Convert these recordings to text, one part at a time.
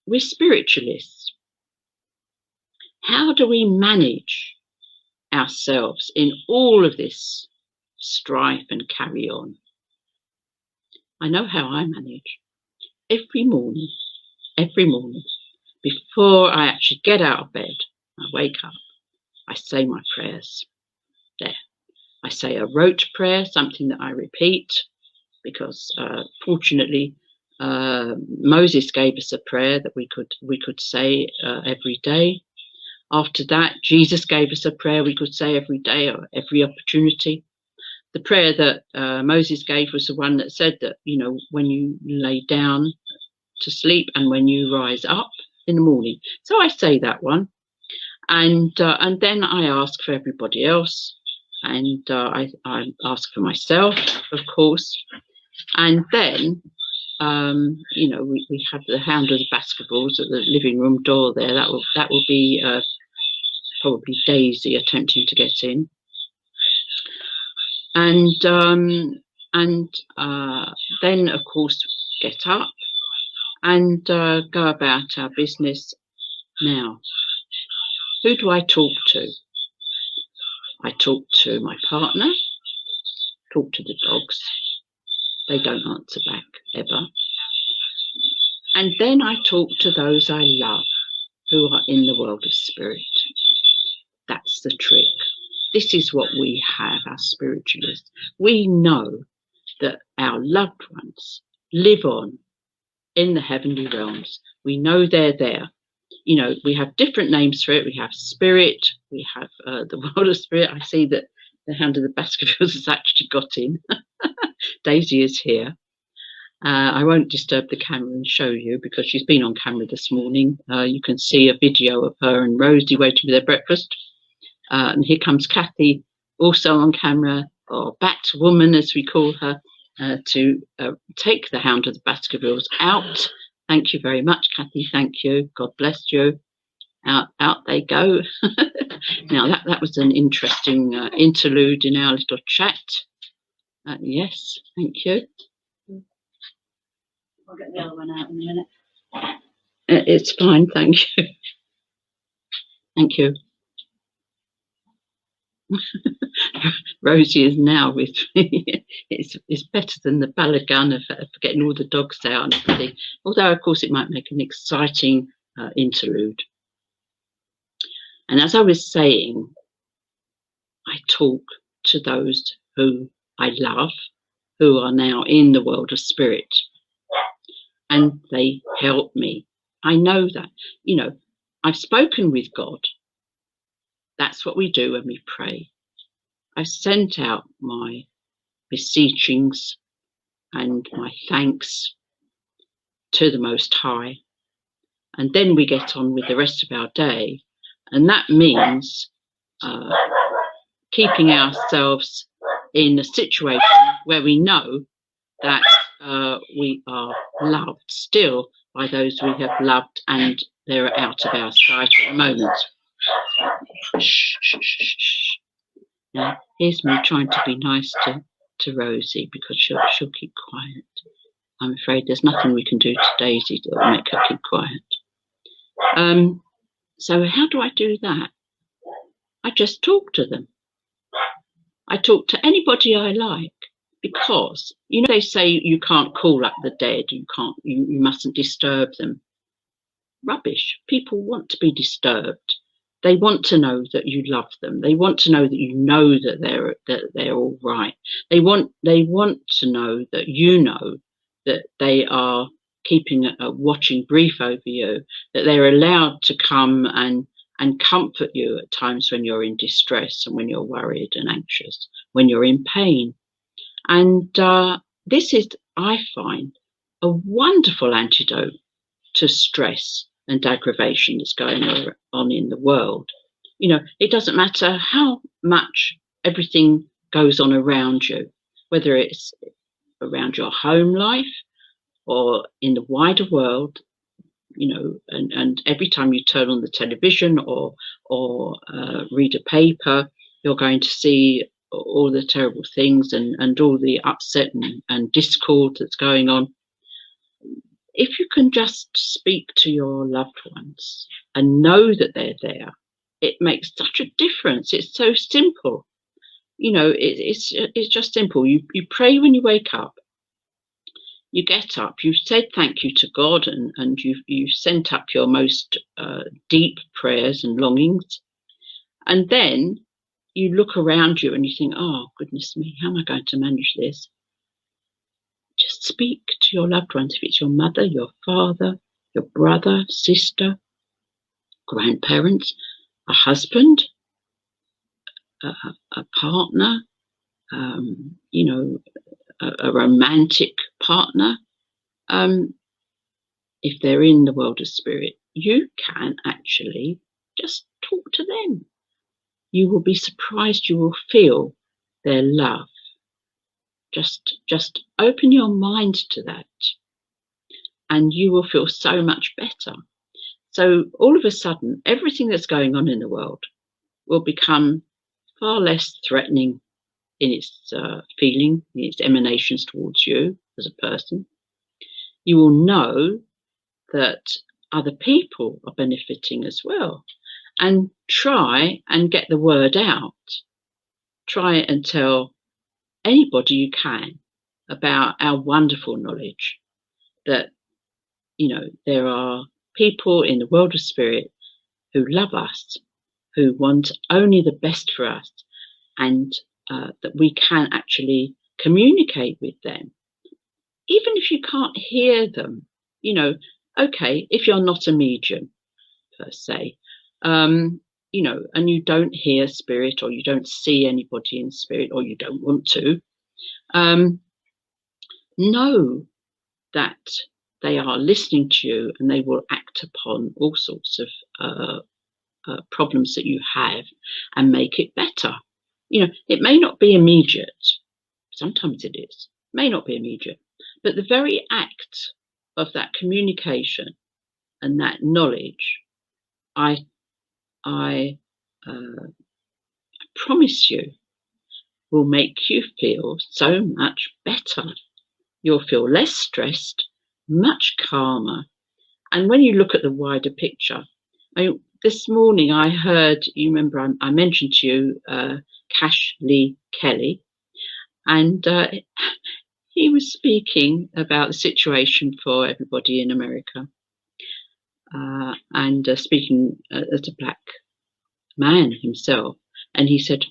we're spiritualists. How do we manage ourselves in all of this strife and carry on? I know how I manage. Every morning, before I actually get out of bed, I wake up, I say my prayers. There. I say a rote prayer, something that I repeat, because fortunately Moses gave us a prayer that we could say every day. After that, Jesus gave us a prayer we could say every day or every opportunity. The prayer that Moses gave was the one that said that, you know, when you lay down to sleep and when you rise up in the morning. So I say that one, and then I ask for everybody else, and I ask for myself, of course, and then you know, we have the hound of the basketballs at the living room door there. That will be probably Daisy attempting to get in, and then of course get up and go about our business. Now, who do I talk to? I talk to my partner, talk to the dogs. They don't answer back ever. And then I talk to those I love who are in the world of spirit. That's the trick. This is what we have, our spiritualists. We know that our loved ones live on in the heavenly realms. We know they're there. You know, we have different names for it. We have spirit, we have the world of spirit. I see that the Hound of the Baskervilles has actually got in. Daisy is here. I won't disturb the camera and show you because she's been on camera this morning. You can see a video of her and Rosie waiting for their breakfast. And here comes Kathy, also on camera, or Bat Woman as we call her, to take the Hound of the Baskervilles out. Thank you very much, Kathy. Thank you. God bless you. Out they go. Now that was an interesting interlude in our little chat. Yes, thank you. I'll get the other one out in a minute. It's fine, thank you. Thank you. Rosie is now with me. It's better than the balagan of getting all the dogs out and everything. Although, of course, it might make an exciting interlude. And as I was saying, I talk to those who I love, who are now in the world of spirit, and they help me. I know that, you know, I've spoken with God. That's what we do when we pray. I've sent out my beseechings and my thanks to the Most High. And then we get on with the rest of our day. And that means keeping ourselves in a situation where we know that we are loved still by those we have loved and they're out of our sight at the moment. Shh, shh, shh, shh. Now, here's me trying to be nice to Rosie because she'll keep quiet. I'm afraid there's nothing we can do to Daisy that will make her keep quiet. So how do I do that? I just talk to them. I talk to anybody I like because, you know, they say you can't call up the dead, you mustn't disturb them. Rubbish. People want to be disturbed. They want to know that you love them. They want to know that you know that they're all right. They want to know that you know that they are keeping a watching brief over you, that they're allowed to come and comfort you at times when you're in distress and when you're worried and anxious, when you're in pain. And this is, I find, a wonderful antidote to stress and aggravation that's going on in the world. You know, it doesn't matter how much everything goes on around you, whether it's around your home life or in the wider world, you know, and every time you turn on the television or read a paper, you're going to see all the terrible things and all the upset and discord that's going on. if you can just speak to your loved ones and know that they're there, it makes such a difference. It's so simple. You know, it's just simple. You pray when you wake up. You get up, you've said thank you to God, and you've sent up your most deep prayers and longings. And then you look around you and you think, oh, goodness me, how am I going to manage this? Just speak to your loved ones. If it's your mother, your father, your brother, sister, grandparents, a husband, a partner, you know, a romantic partner. If they're in the world of spirit, you can actually just talk to them. You will be surprised. You will feel their love. Just open your mind to that, and you will feel so much better. So all of a sudden, everything that's going on in the world will become far less threatening in its feeling, in its emanations towards you as a person. You will know that other people are benefiting as well, and try and get the word out. Try and tell anybody you can about our wonderful knowledge that, you know, there are people in the world of spirit who love us, who want only the best for us, and that we can actually communicate with them. Even if you can't hear them, you know, okay, if you're not a medium per se, you know, and you don't hear spirit, or you don't see anybody in spirit, or you don't want to, know that they are listening to you, and they will act upon all sorts of problems that you have and make it better. You know, it may not be immediate. Sometimes it is. It may not be immediate. But the very act of that communication and that knowledge, I promise you, will make you feel so much better. You'll feel less stressed, much calmer. And when you look at the wider picture, this morning I heard, you remember I mentioned to you Cash Lee Kelly, and he was speaking about the situation for everybody in America, and speaking as a black man himself. And he said,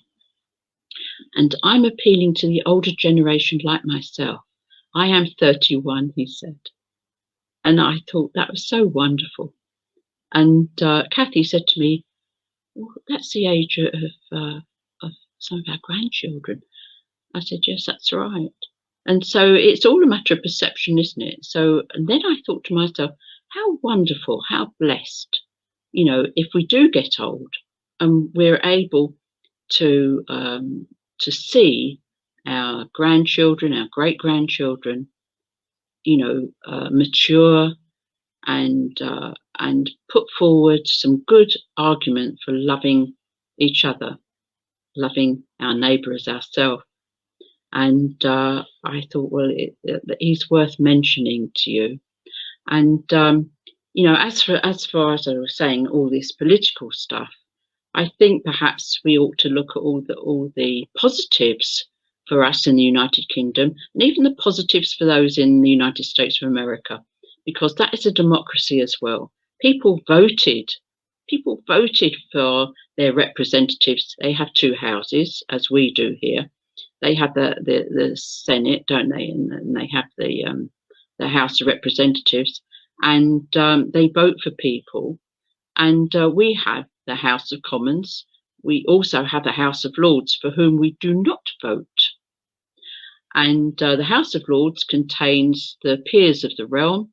and I'm appealing to the older generation like myself. I am 31, he said. And I thought that was so wonderful. And Kathy said to me, well, that's the age of some of our grandchildren. I said, yes, that's right. And so it's all a matter of perception, isn't it? So, and then I thought to myself, how wonderful, how blessed, you know, if we do get old and we're able to see our grandchildren, our great-grandchildren, you know, mature and put forward some good argument for loving each other, loving our neighbour as ourselves. And I thought, well, he's worth mentioning to you. And you know, as far as I was saying, all this political stuff, I think perhaps we ought to look at all the positives for us in the United Kingdom, and even the positives for those in the United States of America, because that is a democracy as well. People voted for their representatives. They have two houses, as we do here. They have the Senate, don't they? And they have the House of Representatives, and they vote for people. And we have the House of Commons. We also have the House of Lords, for whom we do not vote. And the House of Lords contains the peers of the realm,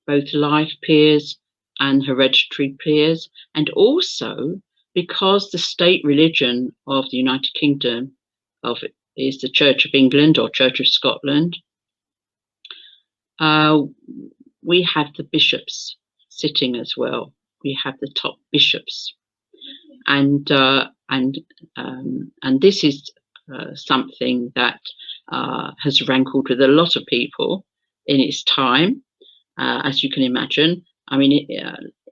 both life peers and hereditary peers, and also, because the state religion of the United Kingdom is the Church of England or Church of Scotland, we have the bishops sitting as well. We have the top bishops, and this is something that has rankled with a lot of people in its time, as you can imagine. I mean,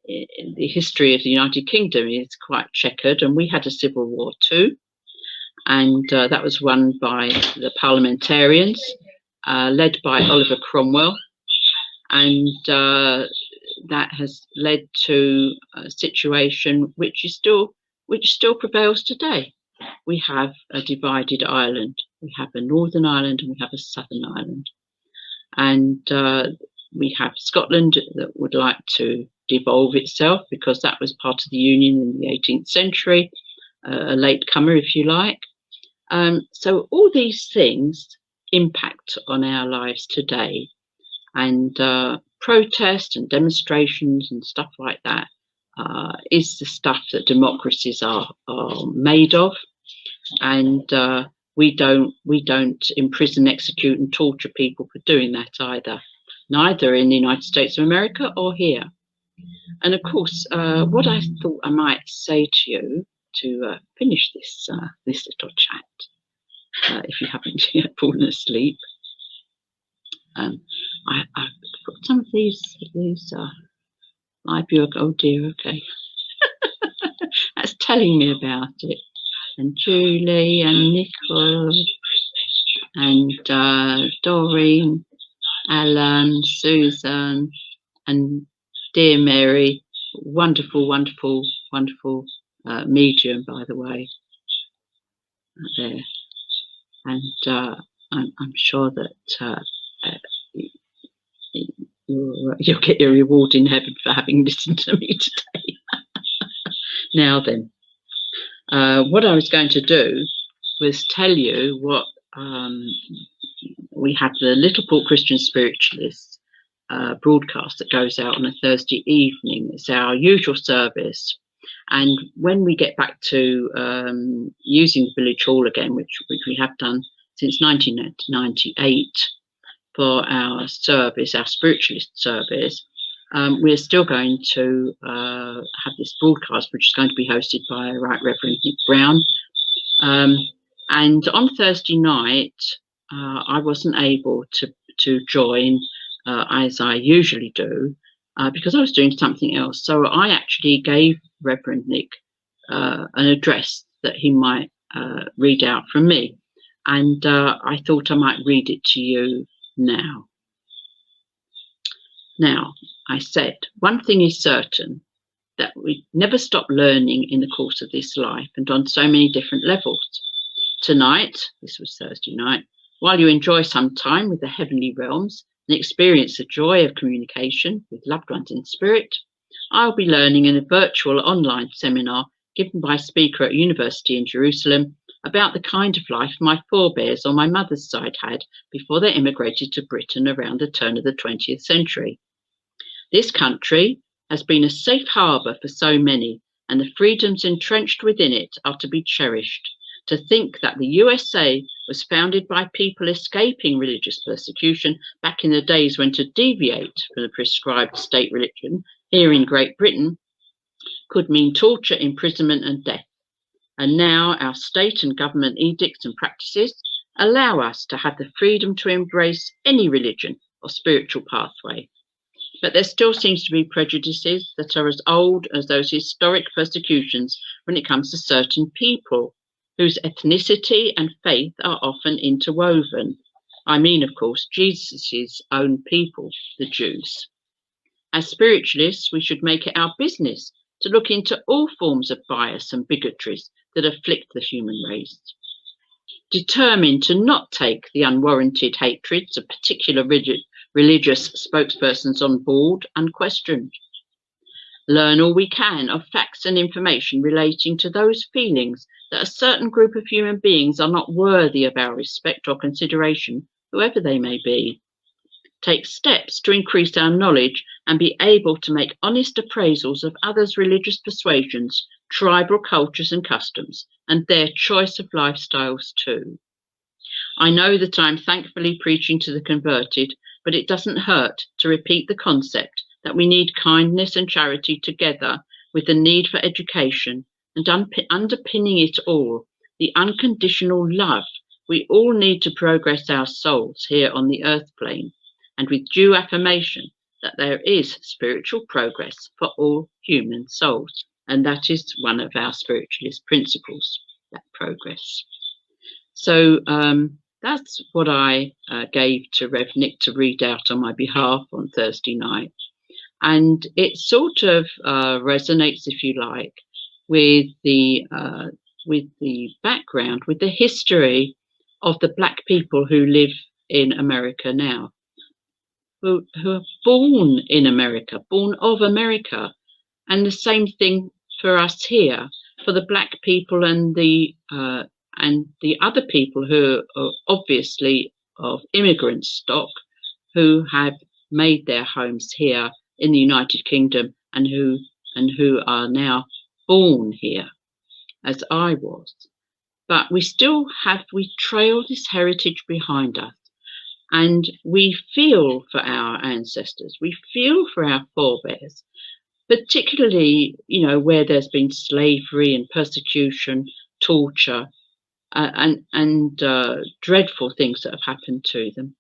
the history of the United Kingdom is quite checkered, and we had a civil war too, and that was won by the parliamentarians, led by Oliver Cromwell, and that has led to a situation which still prevails today. We have a divided Ireland. We have a Northern Ireland and we have a Southern Ireland. And we have Scotland that would like to devolve itself because that was part of the Union in the 18th century, a latecomer, if you like. So all these things impact on our lives today. And protest and demonstrations and stuff like that is the stuff that democracies are made of. And we don't imprison, execute and torture people for doing that either, neither in the United States of America or here. And of course, what I thought I might say to you to finish this little chat, if you haven't yet fallen asleep, I've got some of these live viewer. Oh dear, okay. That's telling me about it. And Julie and Nicole and Doreen, Alan, Susan, and dear Mary, wonderful, wonderful, wonderful medium, by the way, there. And I'm sure that you'll get your reward in heaven for having listened to me today. Now then, what I was going to do was tell you what we have the Little Port Christian Spiritualists broadcast that goes out on a Thursday evening. It's our usual service. And when we get back to using the village hall again, which we have done since 1998 for our service, our spiritualist service, we're still going to have this broadcast, which is going to be hosted by Right Reverend Nick Brown. And on Thursday night, I wasn't able to join as I usually do because I was doing something else. So I actually gave Reverend Nick an address that he might read out from me. And I thought I might read it to you now. Now, I said, one thing is certain, that we never stop learning in the course of this life and on so many different levels. Tonight, this was Thursday night, while you enjoy some time with the heavenly realms and experience the joy of communication with loved ones in spirit, I'll be learning in a virtual online seminar given by a speaker at a university in Jerusalem about the kind of life my forebears on my mother's side had before they immigrated to Britain around the turn of the 20th century. This country has been a safe harbour for so many, and the freedoms entrenched within it are to be cherished. To think that the USA was founded by people escaping religious persecution back in the days when to deviate from the prescribed state religion here in Great Britain could mean torture, imprisonment and death. And now our state and government edicts and practices allow us to have the freedom to embrace any religion or spiritual pathway. But there still seems to be prejudices that are as old as those historic persecutions when it comes to certain people whose ethnicity and faith are often interwoven. I mean, of course, Jesus's own people, the Jews. As spiritualists, we should make it our business to look into all forms of bias and bigotries that afflict the human race. Determined to not take the unwarranted hatreds of particular religious spokespersons on board unquestioned. Learn all we can of facts and information relating to those feelings that a certain group of human beings are not worthy of our respect or consideration, whoever they may be. Take steps to increase our knowledge and be able to make honest appraisals of others' religious persuasions, tribal cultures and customs, and their choice of lifestyles too. I know that I'm thankfully preaching to the converted, but it doesn't hurt to repeat the concept that we need kindness and charity together with the need for education, and underpinning it all, the unconditional love we all need to progress our souls here on the earth plane, and with due affirmation, that there is spiritual progress for all human souls. And that is one of our spiritualist principles, that progress. So that's what I gave to Rev Nick to read out on my behalf on Thursday night. And it sort of resonates, if you like, with the background, with the history of the black people who live in America now, who are born in America, born of America. And the same thing for us here, for the black people and the other people who are obviously of immigrant stock, who have made their homes here in the United Kingdom and who are now born here, as I was. But we trail this heritage behind us, and we feel for our ancestors, we feel for our forebears, particularly, where there's been slavery and persecution, torture, and dreadful things that have happened to them.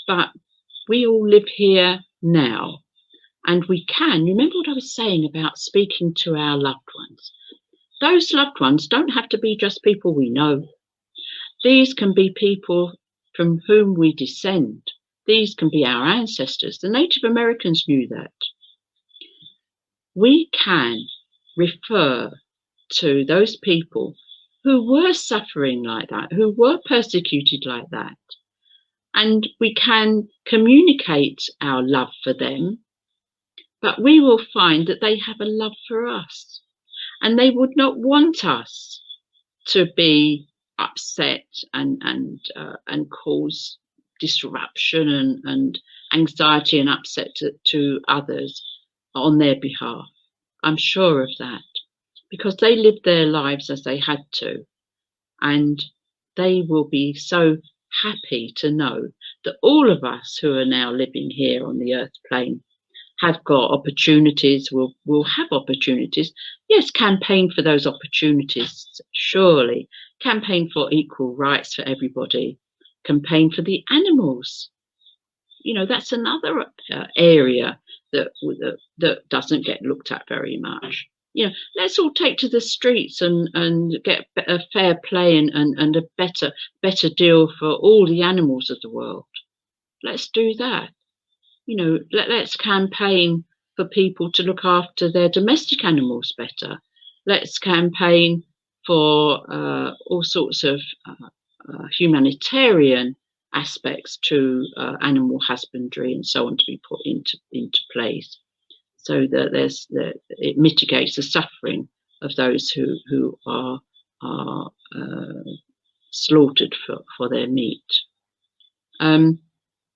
But we all live here now, and we can. Remember what I was saying about speaking to our loved ones. Those loved ones don't have to be just people we know. These can be people from whom we descend. These can be our ancestors. The Native Americans knew that. We can refer to those people who were suffering like that, who were persecuted like that, and we can communicate our love for them, but we will find that they have a love for us, and they would not want us to be upset and cause disruption and anxiety and upset to others on their behalf. I'm sure of that, because they lived their lives as they had to, and they will be so happy to know that all of us who are now living here on the earth plane have got opportunities, will have opportunities. Yes, campaign for those opportunities, surely. Campaign for equal rights for everybody. Campaign for the animals. That's another area that doesn't get looked at very much. Let's all take to the streets and get a fair play and a better deal for all the animals of the world. Let's do that. Let's campaign for people to look after their domestic animals better. Let's campaign for all sorts of humanitarian aspects to animal husbandry and so on to be put into place, so that it mitigates the suffering of those who are slaughtered for their meat.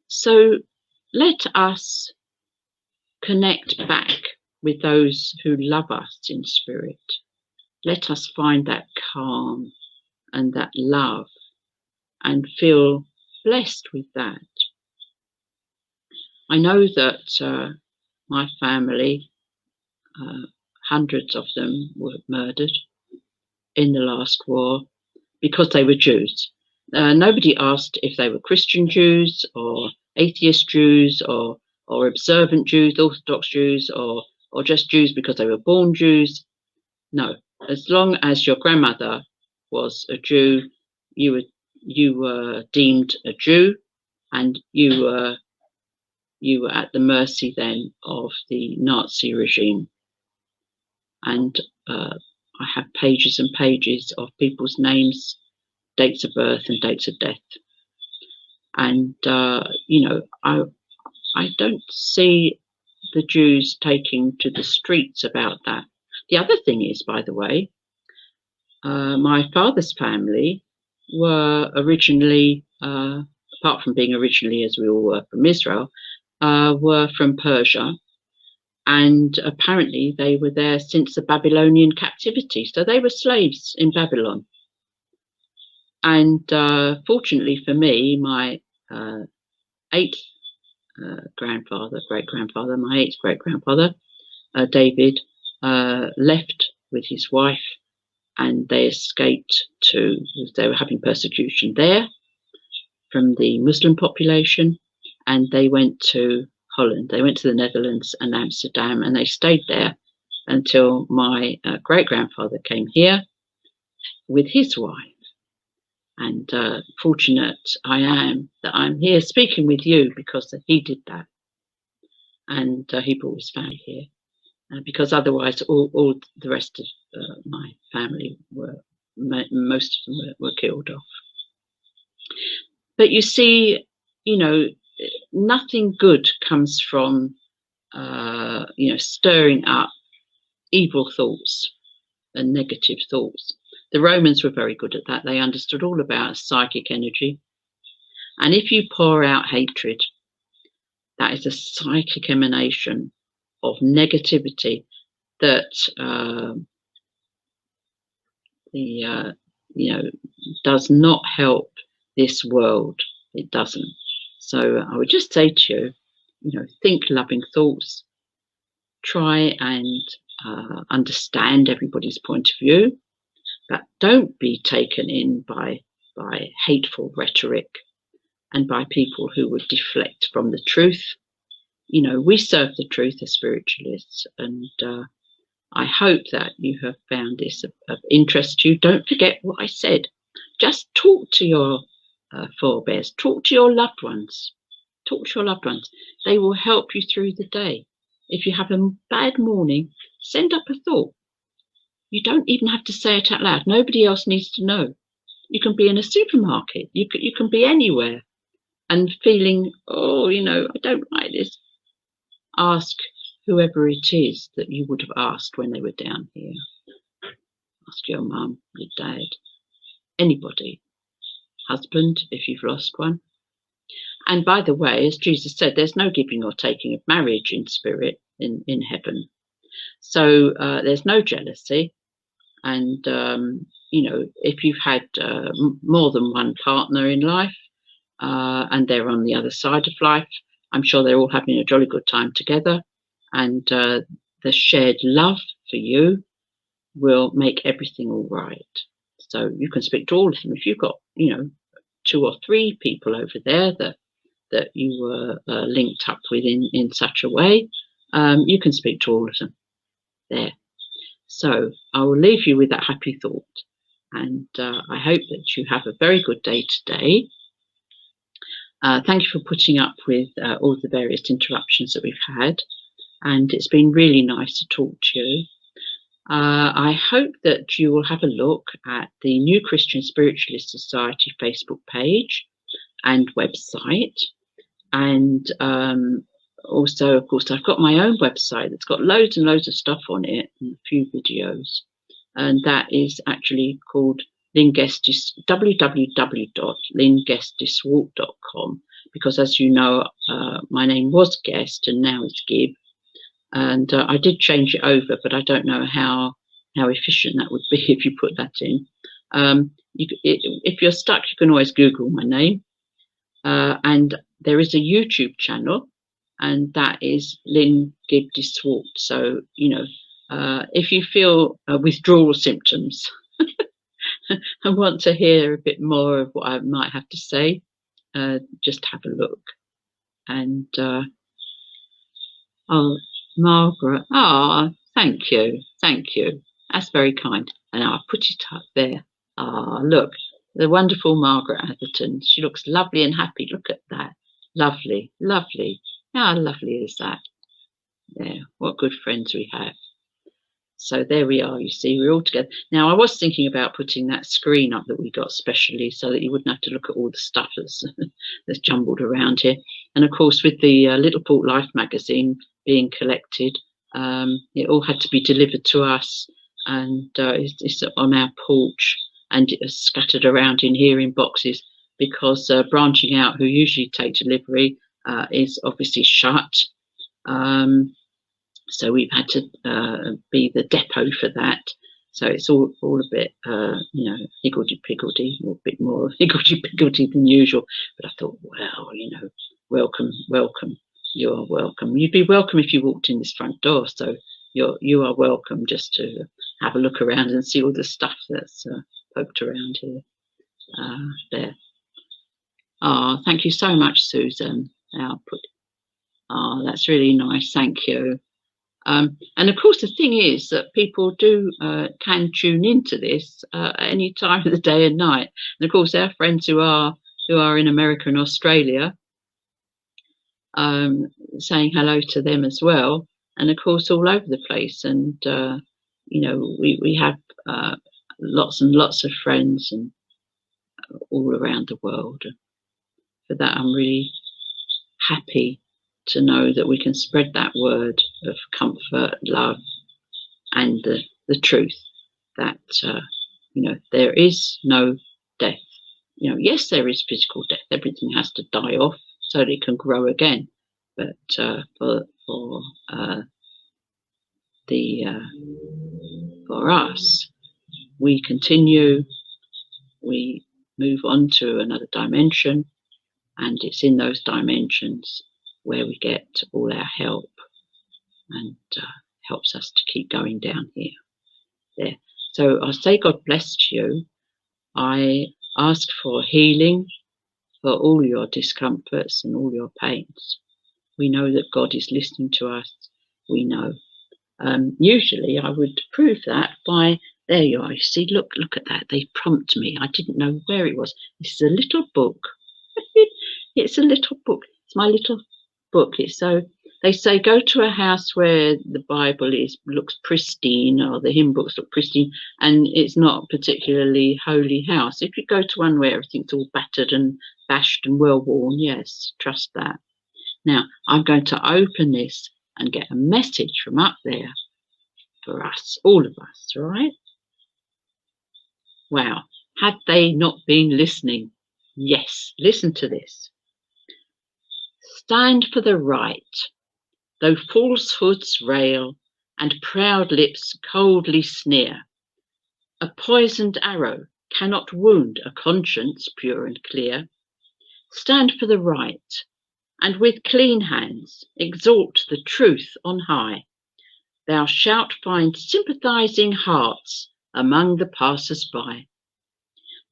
So let us connect back with those who love us in spirit. Let us find that calm and that love and feel blessed with that. I know that my family, hundreds of them were murdered in the last war because they were Jews. Nobody asked if they were Christian Jews or atheist Jews or observant Jews, Orthodox Jews, or just Jews because they were born Jews. No, as long as your grandmother was a Jew, you were deemed a Jew, and you were at the mercy then of the Nazi regime. And I have pages and pages of people's names, dates of birth and dates of death. And, I don't see the Jews taking to the streets about that. The other thing is, by the way, my father's family were originally, apart from being originally, as we all were, from Israel, were from Persia. And apparently they were there since the Babylonian captivity. So they were slaves in Babylon. And fortunately for me, my eighth great-grandfather, my eighth great-grandfather, David, left with his wife, and they escaped they were having persecution there from the Muslim population, and they went to Holland. They went to the Netherlands and Amsterdam, and they stayed there until my great-grandfather came here with his wife. And fortunate I am that I'm here speaking with you because he did that. And he brought his family here. Because otherwise all the rest of my family most of them were killed off. But you see, nothing good comes from, stirring up evil thoughts and negative thoughts. The Romans were very good at that. They understood all about psychic energy. And if you pour out hatred, that is a psychic emanation of negativity that does not help this world. It doesn't. So I would just say to you, think loving thoughts. Try and understand everybody's point of view, but don't be taken in by hateful rhetoric and by people who would deflect from the truth. We serve the truth as spiritualists, and I hope that you have found this of interest to you. Don't forget what I said. Just talk to your forebears. Talk to your loved ones. Talk to your loved ones. They will help you through the day. If you have a bad morning, send up a thought. You don't even have to say it out loud. Nobody else needs to know. You can be in a supermarket. You can be anywhere and feeling, I don't like this. Ask whoever it is that you would have asked when they were down here. Ask your mum, your dad, anybody. Husband, if you've lost one. And by the way, as Jesus said, there's no giving or taking of marriage in spirit in heaven. So there's no jealousy. And, if you've had more than one partner in life and they're on the other side of life, I'm sure they're all having a jolly good time together. And the shared love for you will make everything all right. So you can speak to all of them. If you've got, 2 or 3 people over there that you were linked up with in such a way, you can speak to all of them there. So I will leave you with that happy thought, and I hope that you have a very good day today. Thank you for putting up with all the various interruptions that we've had, and it's been really nice to talk to you. I hope that you will have a look at the New Christian Spiritualist Society Facebook page and website. And also, of course, I've got my own website that's got loads and loads of stuff on it and a few videos. And that is actually called www.lynguestiswalk.com, because as you know, my name was Guest and now it's Gibb. And I did change it over, but I don't know how efficient that would be if you put that in. If you're stuck, you can always Google my name. And there is a YouTube channel, and that is Lyn Gibb-de. So, if you feel withdrawal symptoms and want to hear a bit more of what I might have to say, just have a look. And, Margaret, thank you. That's very kind. And I'll put it up there. Look, the wonderful Margaret Atherton. She looks lovely and happy. Look at that. Lovely. How lovely is that? There, what good friends we have. So there we are, you see, we're all together. Now, I was thinking about putting that screen up that we got specially so that you wouldn't have to look at all the stuff that's jumbled around here. And of course, with the Little Port Life magazine being collected, it all had to be delivered to us, and it's on our porch and it's scattered around in here in boxes because Branching Out, who usually take delivery, is obviously shut. So we've had to be the depot for that. So it's all a bit, higgledy-piggledy, or a bit more higgledy-piggledy than usual. But I thought, well, welcome. You are welcome. You'd be welcome if you walked in this front door. So you are welcome just to have a look around and see all the stuff that's poked around here. There. Thank you so much, Susan. I'll put Oh, that's really nice. Thank you. And of course, the thing is that people do can tune into this at any time of the day and night. And of course, our friends who are in America and Australia, saying hello to them as well. And of course, all over the place. And you know, we have lots and lots of friends and all around the world. For that, I'm really happy to know that we can spread that word of comfort, love, and the truth that you know, there is no death. You know, yes, there is physical death. Everything has to die off so that it can grow again. But for us, we continue. We move on to another dimension, and it's in those dimensions where we get all our help, and helps us to keep going down here. There. So I say God bless you. I ask for healing for all your discomforts and all your pains. We know that God is listening to us. We know. Usually I would prove that by, there you are. You see, look at that. They prompt me. I didn't know where it was. This is a little book. It's a little book. It's my little book. It's so, they say, go to a house where the Bible looks pristine, or the hymn books look pristine, and it's not a particularly holy house. If you go to one where everything's all battered and bashed and well worn, yes, trust that. Now, I'm going to open this and get a message from up there for us, all of us, right? Wow. Had they not been listening? Yes, listen to this. Stand for the right, though falsehoods rail and proud lips coldly sneer. A poisoned arrow cannot wound a conscience pure and clear. Stand for the right, and with clean hands exalt the truth on high. Thou shalt find sympathizing hearts among the passers-by.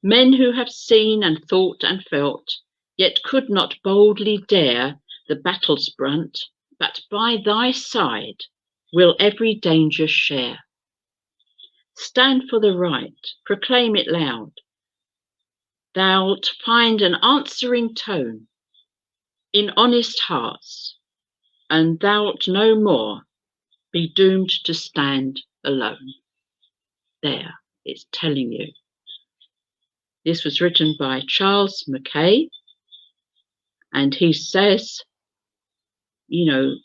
Men who have seen and thought and felt, yet could not boldly dare the battle's brunt, but by thy side will every danger share. Stand for the right, proclaim it loud. Thou'lt find an answering tone in honest hearts, and thou'lt no more be doomed to stand alone. There, it's telling you. This was written by Charles Mackay, and he says, you know,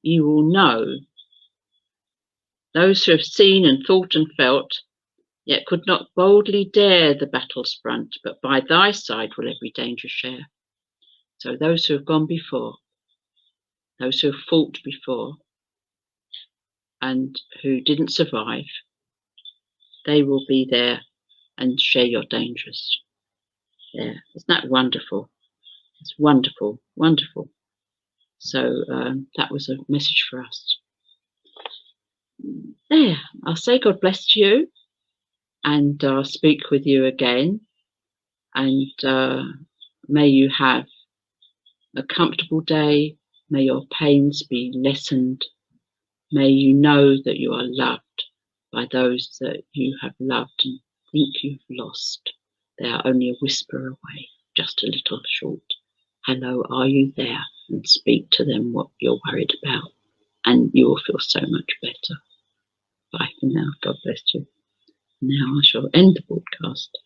you will know those who have seen and thought and felt, yet could not boldly dare the battle's brunt, but by thy side will every danger share. So those who have gone before, those who have fought before, and who didn't survive, they will be there and share your dangers. Yeah, isn't that wonderful? It's wonderful, wonderful. So that was a message for us. There, I'll say God bless you, and I'll speak with you again, and may you have a comfortable day. May your pains be lessened. May you know that you are loved by those that you have loved and think you've lost. They are only a whisper away, just a little short. Hello, are you there? And speak to them what you're worried about, and you will feel so much better. Bye for now. God bless you. Now I shall end the broadcast.